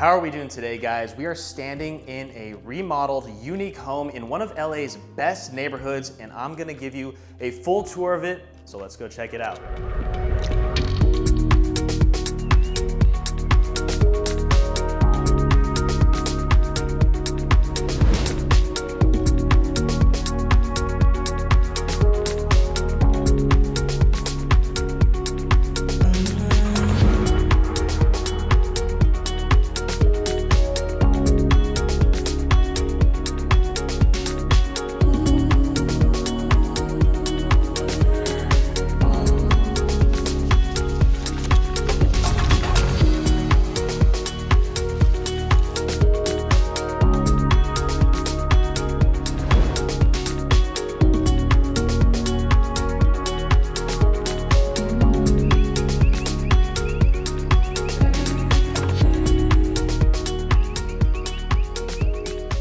How are we doing today, guys? We are standing in a remodeled, unique home in one of LA's best neighborhoods, and I'm gonna give you a full tour of it, so let's go check it out.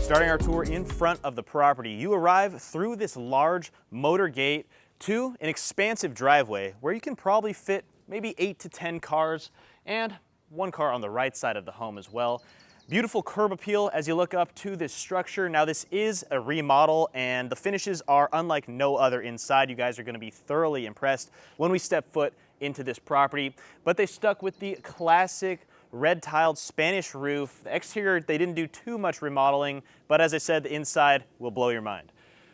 Starting our tour in front of the property, you arrive through this large motor gate to an expansive driveway where you can probably fit maybe 8 to 10 cars and one car on the right side of the home as well. Beautiful curb appeal as you look up to this structure. Now this is a remodel and the finishes are unlike no other inside. You guys are going to be thoroughly impressed when we step foot into this property, but they stuck with the classic red tiled Spanish roof. The exterior, they didn't do too much remodeling, but as I said, the inside will blow your mind.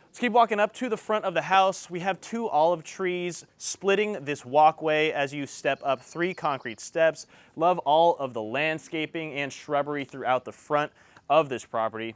Let's keep walking up to the front of the house. We have 2 olive trees splitting this walkway as you step up 3 concrete steps. Love all of the landscaping and shrubbery throughout the front of this property.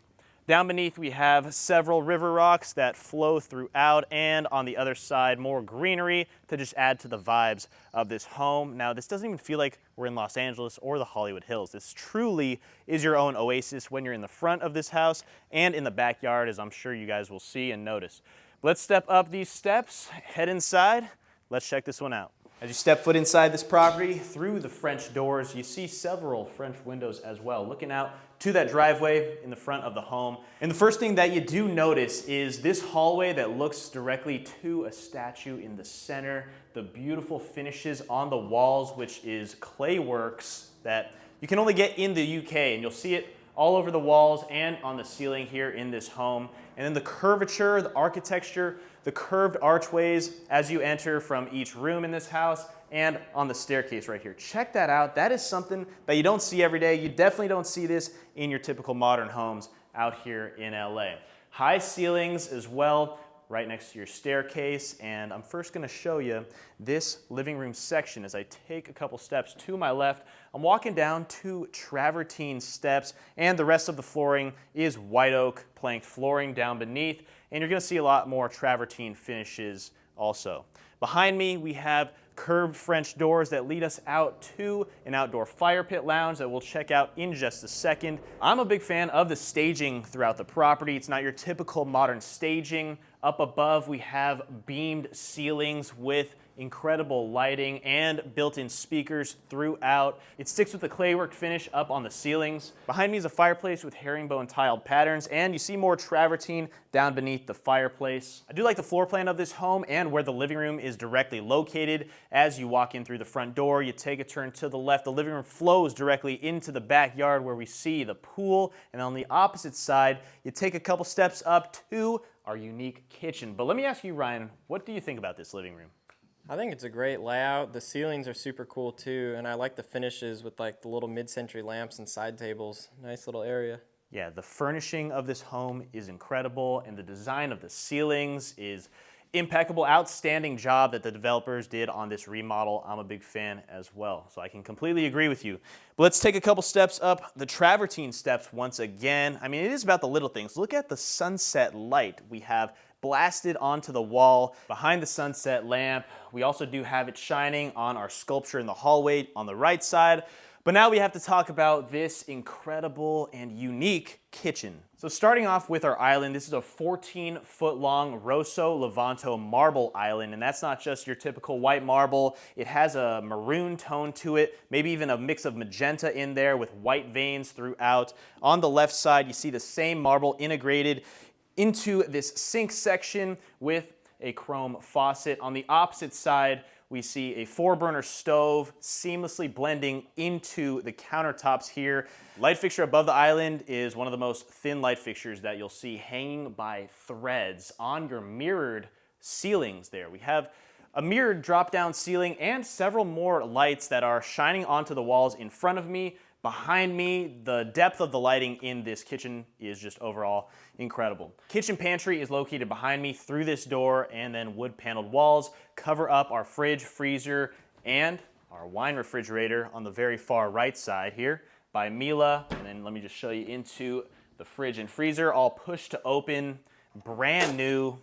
Down beneath, we have several river rocks that flow throughout, and on the other side, more greenery to just add to the vibes of this home. Now, this doesn't even feel like we're in Los Angeles or the Hollywood Hills. This truly is your own oasis when you're in the front of this house and in the backyard, as I'm sure you guys will see and notice. Let's step up these steps, head inside. Let's check this one out. As you step foot inside this property, through the French doors, you see several French windows as well, looking out to that driveway in the front of the home. And the first thing that you do notice is this hallway that looks directly to a statue in the center, the beautiful finishes on the walls, which is clay works that you can only get in the UK, and you'll see it all over the walls and on the ceiling here in this home. And then the curvature, the architecture, the curved archways as you enter from each room in this house and on the staircase right here. Check that out. That is something that you don't see every day. You definitely don't see this in your typical modern homes out here in LA. High ceilings as well, right next to your staircase. And I'm first gonna show you this living room section. As I take a couple steps to my left, I'm walking down 2 travertine steps, and the rest of the flooring is white oak planked flooring down beneath. And you're gonna see a lot more travertine finishes also. Behind me, we have curved French doors that lead us out to an outdoor fire pit lounge that we'll check out in just a second. I'm a big fan of the staging throughout the property. It's not your typical modern staging. Up above, we have beamed ceilings with incredible lighting and built-in speakers throughout. It sticks with the claywork finish up on the ceilings. Behind me is a fireplace with herringbone tiled patterns, and you see more travertine down beneath the fireplace. I do like the floor plan of this home and where the living room is directly located. As you walk in through the front door, you take a turn to the left. The living room flows directly into the backyard where we see the pool, and on the opposite side, you take a couple steps up to our unique kitchen. But let me ask you, Ryan, what do you think about this living room? I think it's a great layout. The ceilings are super cool too, and I like the finishes with like the little mid-century lamps and side tables. Nice little area. Yeah, the furnishing of this home is incredible, and the design of the ceilings is impeccable. Outstanding job that the developers did on this remodel. I'm a big fan as well, so I can completely agree with you. But let's take a couple steps up the travertine steps once again. I mean, it is about the little things. Look at the sunset light we have blasted onto the wall behind the sunset lamp. We also do have it shining on our sculpture in the hallway on the right side. But now we have to talk about this incredible and unique kitchen. So starting off with our island, this is a 14-foot long Rosso Levanto marble island, and that's not just your typical white marble. It has a maroon tone to it, maybe even a mix of magenta in there with white veins throughout. On the left side, you see the same marble integrated into this sink section with a chrome faucet. On the opposite side, we see a 4-burner stove seamlessly blending into the countertops here. Light fixture above the island is one of the most thin light fixtures that you'll see hanging by threads on your mirrored ceilings there. We have a mirrored drop-down ceiling and several more lights that are shining onto the walls in front of me, behind me. The depth of the lighting in this kitchen is just overall incredible. Kitchen pantry is located behind me through this door, and then wood paneled walls cover up our fridge, freezer, and our wine refrigerator on the very far right side here by Mila. And then let me just show you into the fridge and freezer, all pushed to open, brand new.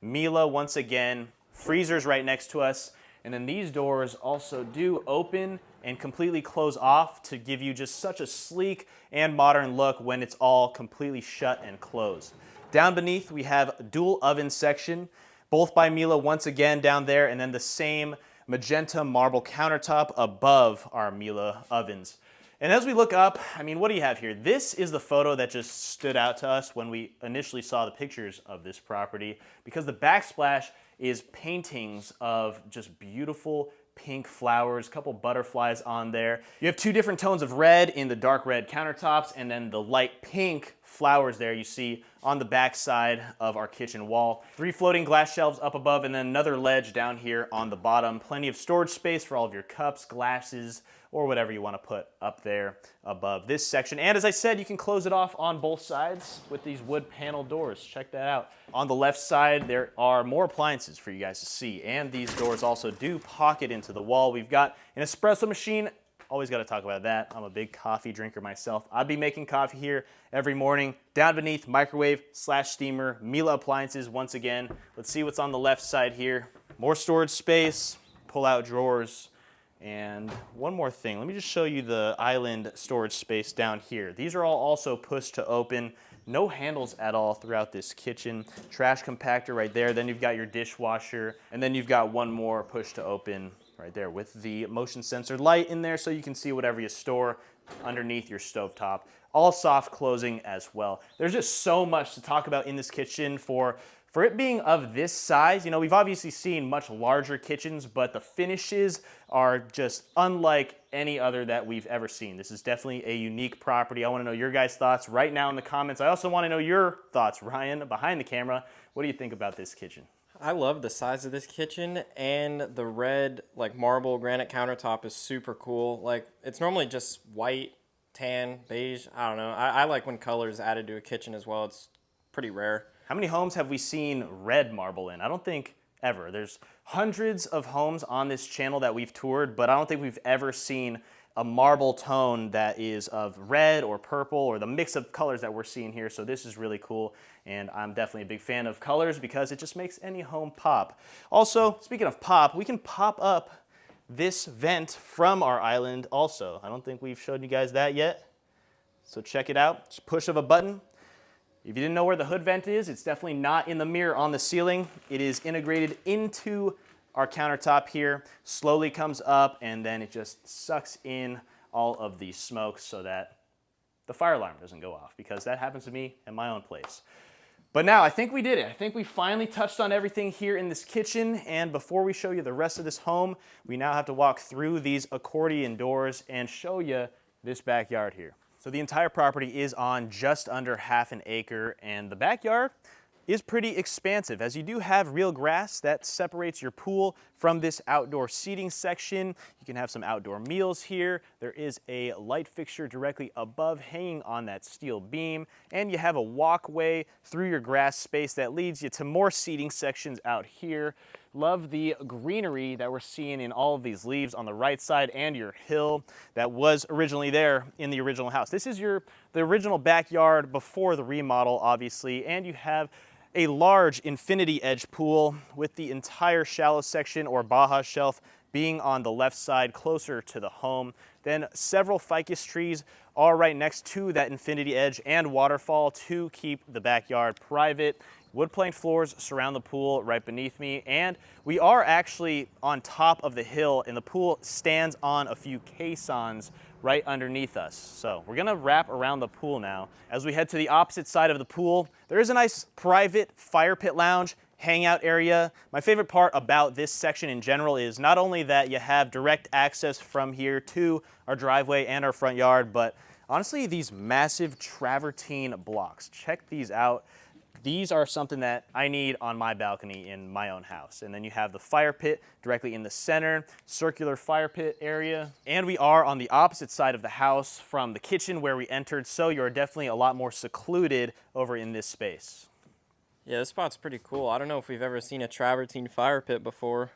Mila once again, freezer's right next to us. And then these doors also do open and completely close off to give you just such a sleek and modern look when it's all completely shut and closed. Down beneath, we have a dual oven section, both by Mila once again down there, and then the same magenta marble countertop above our Mila ovens. And as we look up, I mean, what do you have here? This is the photo that just stood out to us when we initially saw the pictures of this property, because the backsplash is paintings of just beautiful pink flowers, a couple butterflies on there. You have 2 different tones of red in the dark red countertops, and then the light pink flowers there you see on the back side of our kitchen wall. 3 floating glass shelves up above, and then another ledge down here on the bottom. Plenty of storage space for all of your cups, glasses, or whatever you want to put up there above this section. And as I said, you can close it off on both sides with these wood panel doors. Check that out. On the left side, there are more appliances for you guys to see, and these doors also do pocket into the wall. We've got an espresso machine. Always got to talk about that. I'm a big coffee drinker myself. I'd be making coffee here every morning. Down beneath, microwave/steamer, Mila appliances once again. Let's see what's on the left side here. More storage space, pull-out drawers. And one more thing, let me just show you the island storage space down here. These are all also pushed to open. No handles at all throughout this kitchen. Trash compactor right there. Then you've got your dishwasher. And then you've got one more push to open right there with the motion sensor light in there so you can see whatever you store underneath your stovetop. All soft closing as well. There's just so much to talk about in this kitchen for it being of this size. You know, we've obviously seen much larger kitchens, but the finishes are just unlike any other that we've ever seen. This is definitely a unique property. I want to know your guys' thoughts right now in the comments. I also want to know your thoughts, Ryan, behind the camera. What do you think about this kitchen? I love the size of this kitchen, and the red like marble granite countertop is super cool. Like, it's normally just white, tan, beige. I don't know. I like when color is added to a kitchen as well. It's pretty rare. How many homes have we seen red marble in? I don't think ever. There's hundreds of homes on this channel that we've toured, but I don't think we've ever seen a marble tone that is of red or purple or the mix of colors that we're seeing here. So this is really cool, and I'm definitely a big fan of colors because it just makes any home pop. Also, speaking of pop, we can pop up this vent from our island also. I don't think we've showed you guys that yet. So check it out. Just push of a button. If you didn't know where the hood vent is, it's definitely not in the mirror on the ceiling. It is integrated into our countertop here, slowly comes up, and then it just sucks in all of the smoke so that the fire alarm doesn't go off, because that happens to me in my own place. But now I think we did it. I think we finally touched on everything here in this kitchen, and before we show you the rest of this home, we now have to walk through these accordion doors and show you this backyard here. So the entire property is on just under half an acre, and the backyard is pretty expansive, as you do have real grass that separates your pool from this outdoor seating section. You can have some outdoor meals here. There is a light fixture directly above hanging on that steel beam, and you have a walkway through your grass space that leads you to more seating sections out here. Love the greenery that we're seeing in all of these leaves on the right side, and your hill that was originally there in the original house. This is the original backyard before the remodel, obviously, and you have a large infinity edge pool with the entire shallow section or Baja shelf being on the left side closer to the home. Then several ficus trees are right next to that infinity edge and waterfall to keep the backyard private. Wood plank floors surround the pool right beneath me, and we are actually on top of the hill, and the pool stands on a few caissons right underneath us. So we're gonna wrap around the pool now. As we head to the opposite side of the pool, there is a nice private fire pit lounge hangout area. My favorite part about this section in general is not only that you have direct access from here to our driveway and our front yard, but honestly, these massive travertine blocks. Check these out. These are something that I need on my balcony in my own house. And then you have the fire pit directly in the center, circular fire pit area. And we are on the opposite side of the house from the kitchen where we entered, so you're definitely a lot more secluded over in this space. Yeah, this spot's pretty cool. I don't know if we've ever seen a travertine fire pit before.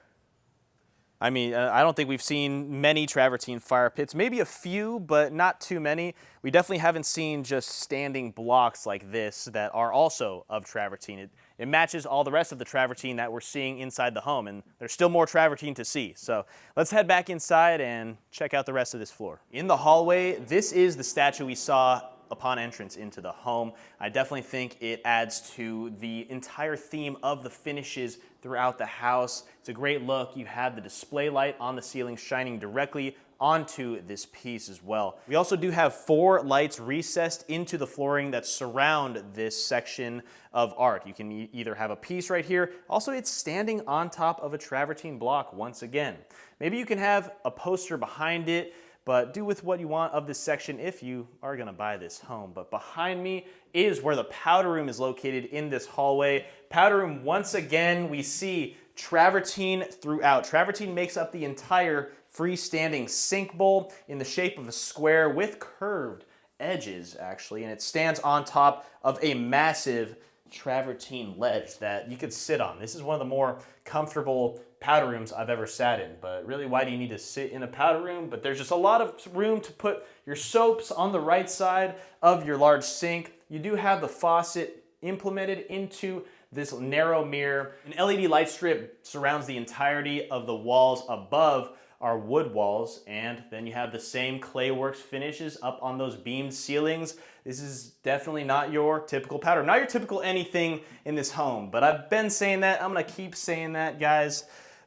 I mean, I don't think we've seen many travertine fire pits, maybe a few, but not too many. We definitely haven't seen just standing blocks like this that are also of travertine. It matches all the rest of the travertine that we're seeing inside the home, and there's still more travertine to see. So let's head back inside and check out the rest of this floor. In the hallway, this is the statue we saw upon entrance into the home. I definitely think it adds to the entire theme of the finishes throughout the house. It's a great look. You have the display light on the ceiling shining directly onto this piece as well. We also do have 4 lights recessed into the flooring that surround this section of art. You can either have a piece right here. Also, it's standing on top of a travertine block once again. Maybe you can have a poster behind it, but do with what you want of this section if you are gonna buy this home. But behind me is where the powder room is located in this hallway. Powder room, once again, we see travertine throughout. Travertine makes up the entire freestanding sink bowl in the shape of a square with curved edges, actually, and it stands on top of a massive travertine ledge that you could sit on. This is one of the more comfortable powder rooms I've ever sat in, but really, why do you need to sit in a powder room? But there's just a lot of room to put your soaps on the right side of your large sink. You do have the faucet implemented into this narrow mirror. An LED light strip surrounds the entirety of the walls above our wood walls, and then you have the same clayworks finishes up on those beamed ceilings. This is definitely not your typical powder room, not your typical anything in this home, but I've been saying that. I'm gonna keep saying that, guys.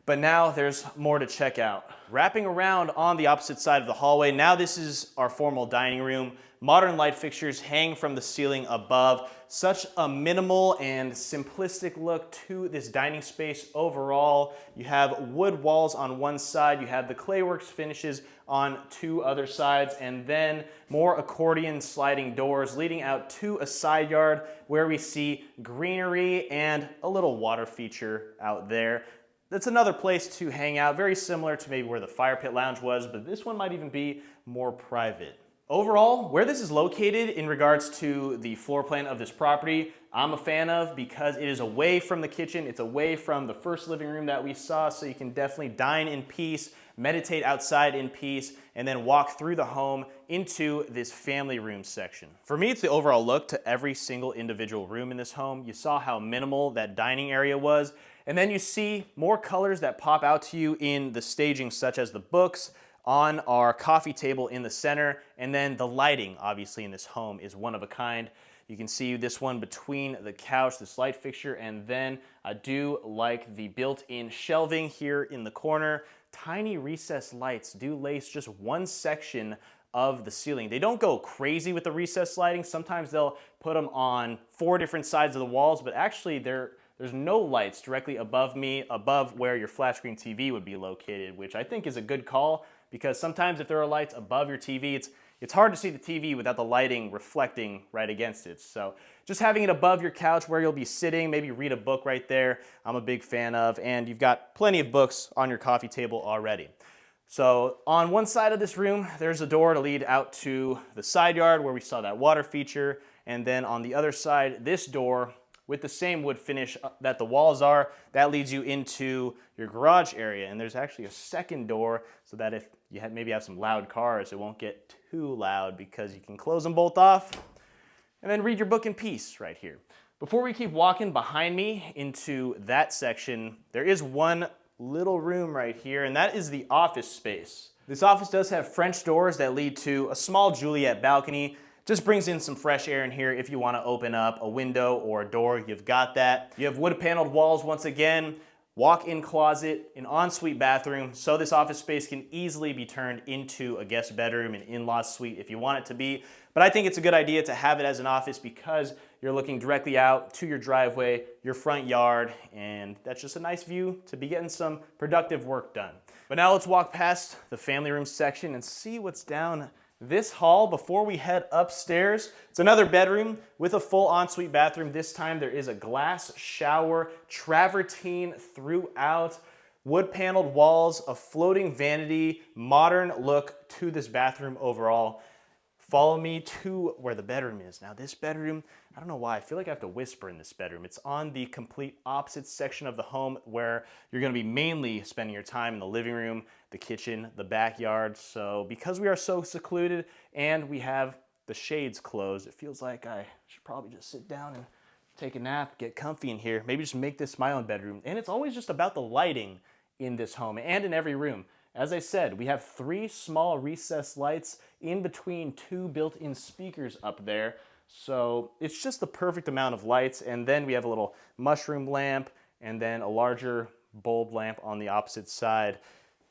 But now there's more to check out. Wrapping around on the opposite side of the hallway, now this is our formal dining room. Modern light fixtures hang from the ceiling above. Such a minimal and simplistic look to this dining space overall. You have wood walls on one side, you have the clayworks finishes on 2 other sides, and then more accordion sliding doors leading out to a side yard where we see greenery and a little water feature out there. That's another place to hang out, very similar to maybe where the fire pit lounge was, but this one might even be more private. Overall, where this is located in regards to the floor plan of this property, I'm a fan of because it is away from the kitchen, it's away from the first living room that we saw, so you can definitely dine in peace, meditate outside in peace, and then walk through the home into this family room section. For me, it's the overall look to every single individual room in this home. You saw how minimal that dining area was, and then you see more colors that pop out to you in the staging, such as the books on our coffee table in the center, and then the lighting, obviously, in this home is one of a kind. You can see this one between the couch, this light fixture, and then I do like the built-in shelving here in the corner. Tiny recessed lights do lace just one section of the ceiling. They don't go crazy with the recessed lighting. Sometimes they'll put them on 4 different sides of the walls, but actually there's no lights directly above me, above where your flat screen TV would be located, which I think is a good call, because sometimes if there are lights above your TV, it's hard to see the TV without the lighting reflecting right against it. So just having it above your couch where you'll be sitting, maybe read a book right there, I'm a big fan of, and you've got plenty of books on your coffee table already. So on one side of this room, there's a door to lead out to the side yard where we saw that water feature, and then on the other side, this door with the same wood finish that the walls are, that leads you into your garage area. And there's actually a second door so that if you maybe have some loud cars, it won't get too loud because you can close them both off and then read your book in peace right here. Before we keep walking behind me into that section, there is one little room right here, and that is the office space. This office does have French doors that lead to a small Juliet balcony. Just brings in some fresh air in here if you want to open up a window or a door, you've got that. You have wood paneled walls once again, walk-in closet, an ensuite bathroom, so this office space can easily be turned into a guest bedroom, an in-law suite if you want it to be. But I think it's a good idea to have it as an office because you're looking directly out to your driveway, your front yard, and that's just a nice view to be getting some productive work done. But now let's walk past the family room section and see what's down this hall before we head upstairs. It's another bedroom with a full ensuite bathroom. This time there is a glass shower, travertine throughout, wood paneled walls, a floating vanity, modern look to this bathroom overall. Follow me to where the bedroom is. Now this bedroom, I don't know why, I feel like I have to whisper in this bedroom. It's on the complete opposite section of the home where you're gonna be mainly spending your time in the living room, the kitchen, the backyard. So because we are so secluded and we have the shades closed, it feels like I should probably just sit down and take a nap, get comfy in here, maybe just make this my own bedroom. And it's always just about the lighting in this home and in every room. As I said, we have 3 small recessed lights in between 2 built-in speakers up there. So it's just the perfect amount of lights. And then we have a little mushroom lamp and then a larger bulb lamp on the opposite side.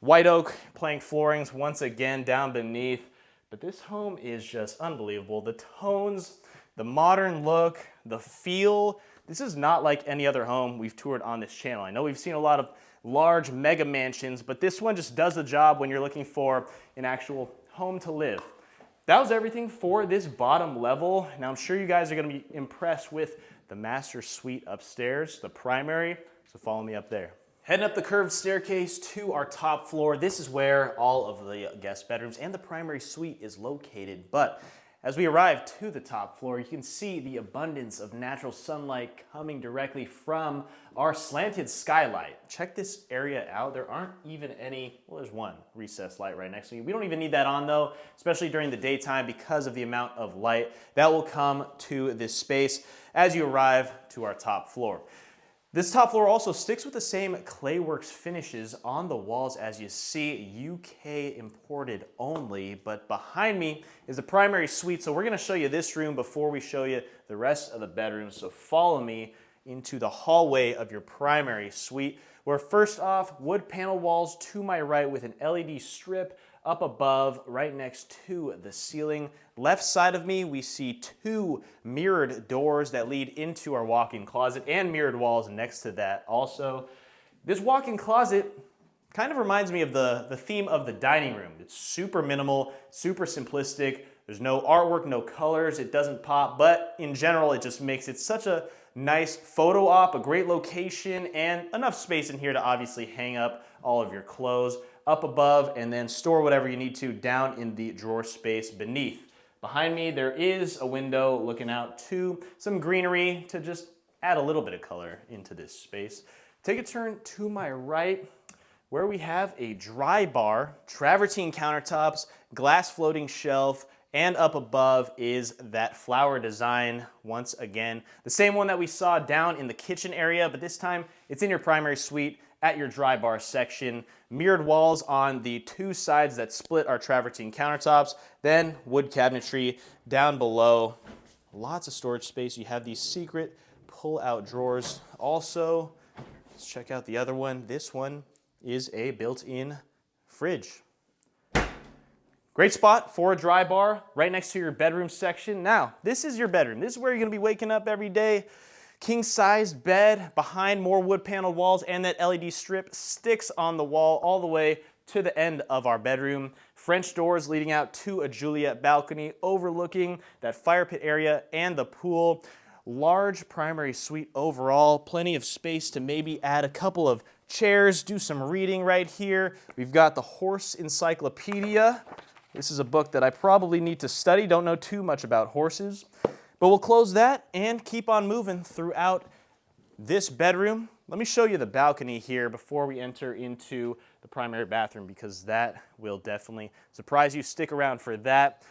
White oak plank floorings once again down beneath. But this home is just unbelievable. The tones, the modern look, the feel. This is not like any other home we've toured on this channel. I know we've seen a lot of large mega mansions, but this one just does the job when you're looking for an actual home to live. That was everything for this bottom level. Now I'm sure you guys are gonna be impressed with the master suite upstairs, the primary, so follow me up there. Heading up the curved staircase to our top floor, this is where all of the guest bedrooms and the primary suite is located. But as we arrive to the top floor, you can see the abundance of natural sunlight coming directly from our slanted skylight. Check this area out. There aren't even any, well, there's one recessed light right next to me. We don't even need that on though, especially during the daytime because of the amount of light that will come to this space as you arrive to our top floor. This top floor also sticks with the same Clayworks finishes on the walls as you see, UK imported only, but behind me is the primary suite. So we're gonna show you this room before we show you the rest of the bedrooms. So follow me into the hallway of your primary suite, where first off, wood panel walls to my right with an LED strip up above, right next to the ceiling. Left side of me, we see 2 mirrored doors that lead into our walk-in closet and mirrored walls next to that also. This walk-in closet kind of reminds me of the theme of the dining room. It's super minimal, super simplistic. There's no artwork, no colors, it doesn't pop, but in general, it just makes it such a nice photo op, a great location, and enough space in here to obviously hang up all of your clothes up above and then store whatever you need to down in the drawer space beneath. Behind me, there is a window looking out to some greenery to just add a little bit of color into this space. Take a turn to my right where we have a dry bar, travertine countertops, glass floating shelf, and up above is that flower design once again. The same one that we saw down in the kitchen area, but this time it's in your primary suite at your dry bar section. Mirrored walls on the 2 sides that split our travertine countertops, then wood cabinetry down below. Lots of storage space. You have these secret pull-out drawers. Also, let's check out the other one. This one is a built-in fridge. Great spot for a dry bar right next to your bedroom section. Now, this is your bedroom. This is where you're gonna be waking up every day. King-sized bed behind more wood paneled walls, and that LED strip sticks on the wall all the way to the end of our bedroom. French doors leading out to a Juliet balcony overlooking that fire pit area and the pool. Large primary suite overall, plenty of space to maybe add a couple of chairs, do some reading right here. We've got the Horse Encyclopedia. This is a book that I probably need to study, don't know too much about horses. But we'll close that and keep on moving throughout this bedroom. Let me show you the balcony here before we enter into the primary bathroom, because that will definitely surprise you. Stick around for that.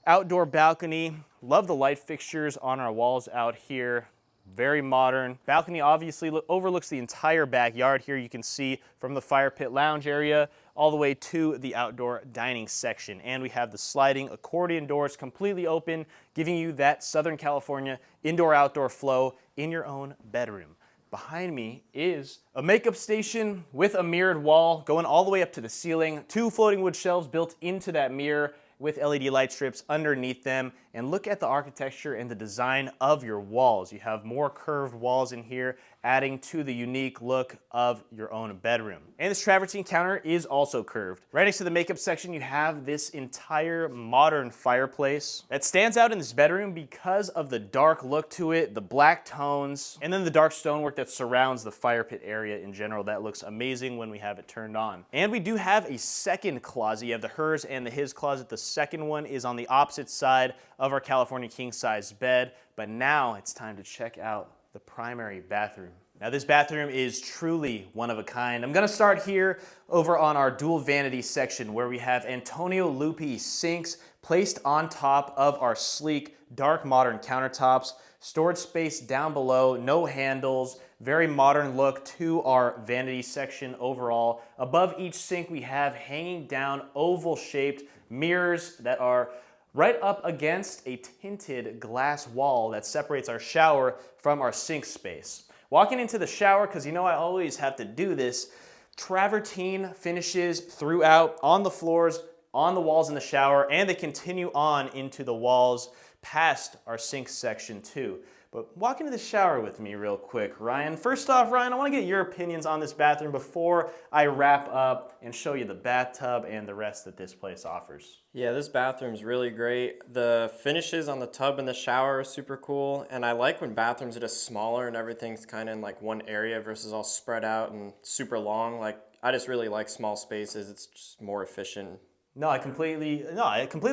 Outdoor balcony. Love the light fixtures on our walls out here. Very modern. Balcony obviously overlooks the entire backyard here. You can see from the fire pit lounge area all the way to the outdoor dining section. And we have the sliding accordion doors completely open, giving you that Southern California indoor-outdoor flow in your own bedroom. Behind me is a makeup station with a mirrored wall going all the way up to the ceiling. 2 floating wood shelves built into that mirror with LED light strips underneath them, and look at the architecture and the design of your walls. You have more curved walls in here, adding to the unique look of your own bedroom. And this travertine counter is also curved. Right next to the makeup section, you have this entire modern fireplace that stands out in this bedroom because of the dark look to it, the black tones, and then the dark stonework that surrounds the fire pit area in general. That looks amazing when we have it turned on. And we do have a second closet. You have the hers and the his closet. The second one is on the opposite side of our California king size bed, but now it's time to check out the primary bathroom. Now this bathroom is truly one of a kind. I'm gonna start here over on our dual vanity section where we have Antonio Lupi sinks placed on top of our sleek, dark modern countertops, storage space down below, no handles, very modern look to our vanity section overall. Above each sink we have hanging down oval shaped mirrors that are right up against a tinted glass wall that separates our shower from our sink space. Walking into the shower, because you know I always have to do this, travertine finishes throughout on the floors, on the walls in the shower, and they continue on into the walls past our sink section too. But walk into the shower with me real quick, Ryan. First off, Ryan, I want to get your opinions on this bathroom before I wrap up and show you the bathtub and the rest that this place offers. Yeah, this bathroom's really great. The finishes on the tub and the shower are super cool, and I like when bathrooms are just smaller and everything's kind of in like one area versus all spread out and super long. Like, I just really like small spaces. It's just more efficient. I completely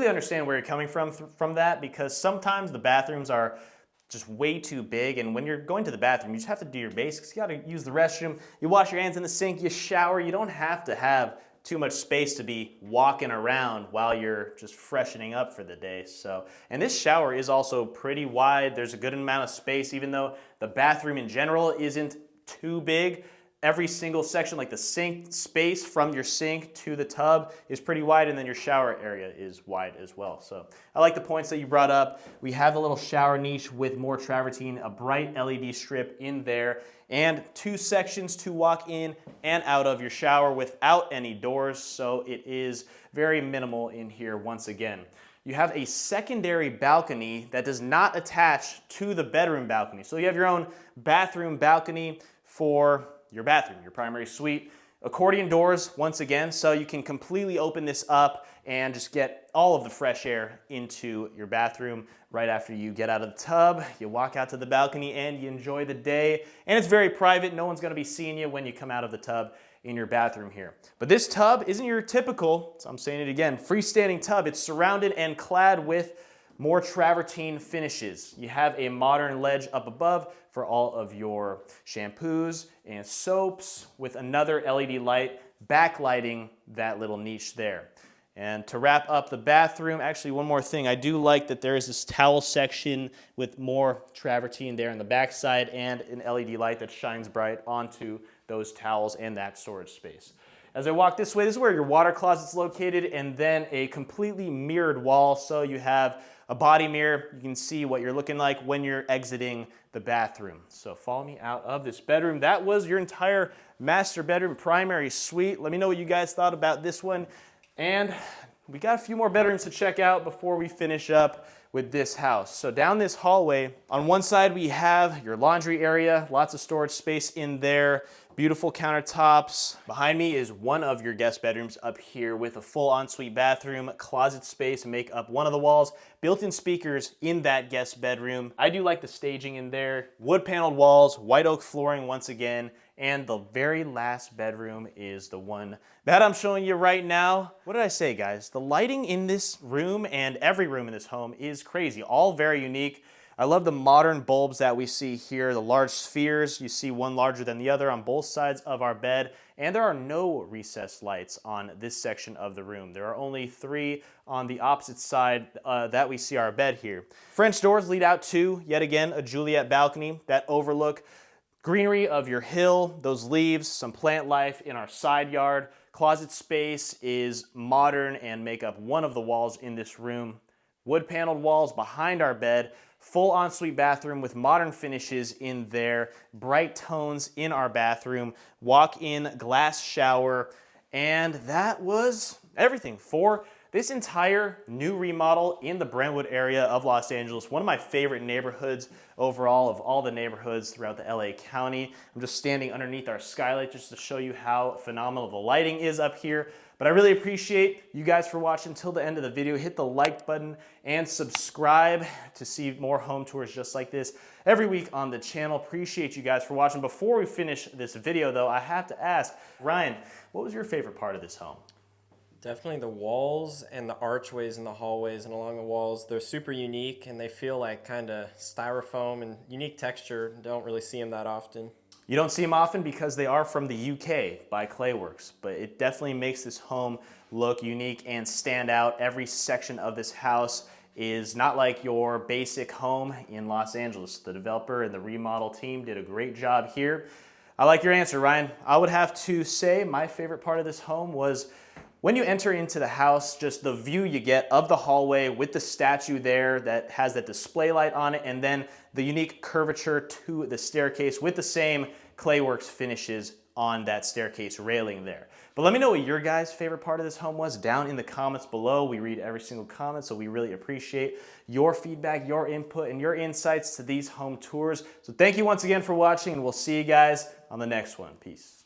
understand where you're coming from that, because sometimes the bathrooms are just way too big, and when you're going to the bathroom, you just have to do your basics. You gotta use the restroom, you wash your hands in the sink, you shower. You don't have to have too much space to be walking around while you're just freshening up for the day. So, and this shower is also pretty wide. There's a good amount of space, even though the bathroom in general isn't too big. Every single section, like the sink space from your sink to the tub, is pretty wide, and then your shower area is wide as well. So I like the points that you brought up. We have the little shower niche with more travertine, a bright LED strip in there, and two sections to walk in and out of your shower without any doors, so it is very minimal in here once again. You have a secondary balcony that does not attach to the bedroom balcony. So you have your own bathroom balcony for your bathroom, your primary suite. Accordion doors, once again, so you can completely open this up and just get all of the fresh air into your bathroom right after you get out of the tub. You walk out to the balcony and you enjoy the day. And it's very private. No one's gonna be seeing you when you come out of the tub in your bathroom here. But this tub isn't your typical, so I'm saying it again, freestanding tub. It's surrounded and clad with more travertine finishes. You have a modern ledge up above for all of your shampoos and soaps, with another LED light backlighting that little niche there. And to wrap up the bathroom, actually one more thing, I do like that there is this towel section with more travertine there on the back side and an LED light that shines bright onto those towels and that storage space. As I walk this way, this is where your water closet's located, and then a completely mirrored wall, so you have a body mirror. You can see what you're looking like when you're exiting the bathroom. So follow me out of this bedroom. That was your entire master bedroom primary suite. Let me know what you guys thought about this one. And we got a few more bedrooms to check out before we finish up with this house. So down this hallway, on one side we have your laundry area, lots of storage space in there, beautiful countertops. Behind me is one of your guest bedrooms up here with a full ensuite bathroom, closet space make up one of the walls, built-in speakers in that guest bedroom. I do like the staging in there, wood paneled walls, white oak flooring once again, and the very last bedroom is the one that I'm showing you right now. What did I say, guys? The lighting in this room and every room in this home is crazy, all very unique. I love the modern bulbs that we see here, the large spheres. You see one larger than the other on both sides of our bed, and there are no recessed lights on this section of the room. There are only 3 on the opposite side that we see our bed here. French doors lead out to, yet again, a Juliet balcony that overlook greenery of your hill, those leaves, some plant life in our side yard. Closet space is modern and make up one of the walls in this room. Wood paneled walls behind our bed, full ensuite bathroom with modern finishes in there, bright tones in our bathroom, walk-in glass shower, and that was everything for This entire new remodel in the Brentwood area of Los Angeles, one of my favorite neighborhoods overall of all the neighborhoods throughout the LA County. I'm just standing underneath our skylight just to show you how phenomenal the lighting is up here. But I really appreciate you guys for watching till the end of the video. Hit the like button and subscribe to see more home tours just like this every week on the channel. Appreciate you guys for watching. Before we finish this video though, I have to ask, Ryan, what was your favorite part of this home? Definitely the walls and the archways and the hallways and along the walls. They're super unique and they feel like kind of styrofoam and unique texture. Don't really see them that often. You don't see them often because they are from the UK by Clayworks, but it definitely makes this home look unique and stand out. Every section of this house is not like your basic home in Los Angeles. The developer and the remodel team did a great job here. I like your answer, Ryan. I would have to say my favorite part of this home was when you enter into the house, just the view you get of the hallway with the statue there that has that display light on it, and then the unique curvature to the staircase with the same Clayworks finishes on that staircase railing there. But let me know what your guys' favorite part of this home was down in the comments below. We read every single comment, so we really appreciate your feedback, your input, and your insights to these home tours. So thank you once again for watching, and we'll see you guys on the next one. Peace.